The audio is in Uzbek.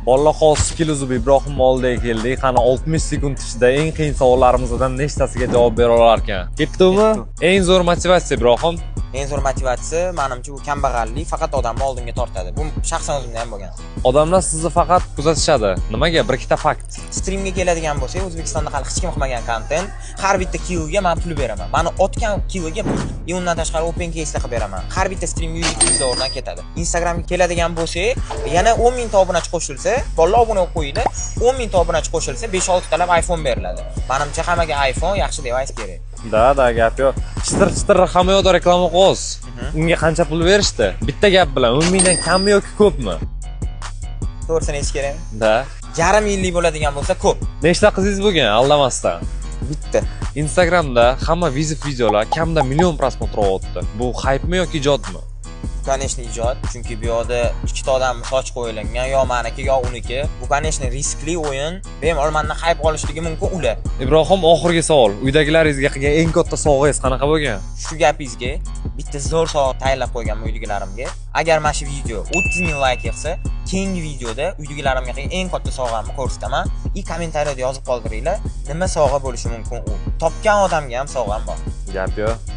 Bolaxoz Skilluzub Ibrohim oldiga keldik. Qani 60 sekund ichida eng qiyin savollarimizdan nechtasiga javob bera olar ekan? Ketdimi? Eng zo'r motivatsiya Ibrohim. Eng zo'r motivatsiya menimcha bu kambag'allik faqat odamni oldinga tortadi. Bu shaxsan o'zimda ham bo'lgan. Odamlar sizni faqat kuzatishadi. Nimaga? Bir ikkita fakt. Streamga keladigan bo'lsak, O'zbekistonda hali hech kim qilmagan kontent. Har bitta kiloga men pul beraman. Meni otgan kiloga undan tashqari open case qilib beraman. Har bitta streamga 100 dollardan ketadi. Instagramga keladigan bo'lsak, yana 10 ming ta obunachi qo'shilsa, bolalar obuna bo'lib qo'ydi. 10 ming ta obunachi qo'shilsa, 5-6 talab iPhone beriladi. Menimcha hammaga iPhone yaxshi device kerak. Da, gap yo'q. Chitir hammayoqda reklama qo'z. Unga qancha pul berishdi? Bitta gap bilan 10 mingdan kammi yoki ko'pmi? To'g'risini aytish kerak. Da. Yarim yillik bo'ladigan bo'lsa ko'p. Nechta qizingiz bo'lgan? Aldamasdan. Bitta. Instagramda hamma vizit videolar kamida million prosmotr oldi. Bu hype'mi yoki ijodmi? Конечно, ijod, chunki bu yoqda ikkita odam soch qo'yilgan, yo meniki, yo uniki. Bu конечно riskli o'yin. Bemalol mendan hype olishligi mumkin ular. Ibrohim, oxirgi savol. Uydagilaringizga qilgan eng katta sovg'angiz qanaqa bo'lgan? Shu gapingizga bitta zo'r savol tayyorlab qo'yganman uydagilarimga. Agar mana shu video 30 ming like yig'sa, keyingi videoda uydagilarimga qilgan eng katta sovg'amni ko'rsataman. Kommentariyada yozib qoldiringlar, nima sovg'a bo'lishi mumkin u. Topgan odamga ham sovg'am bor. Gap yo'q.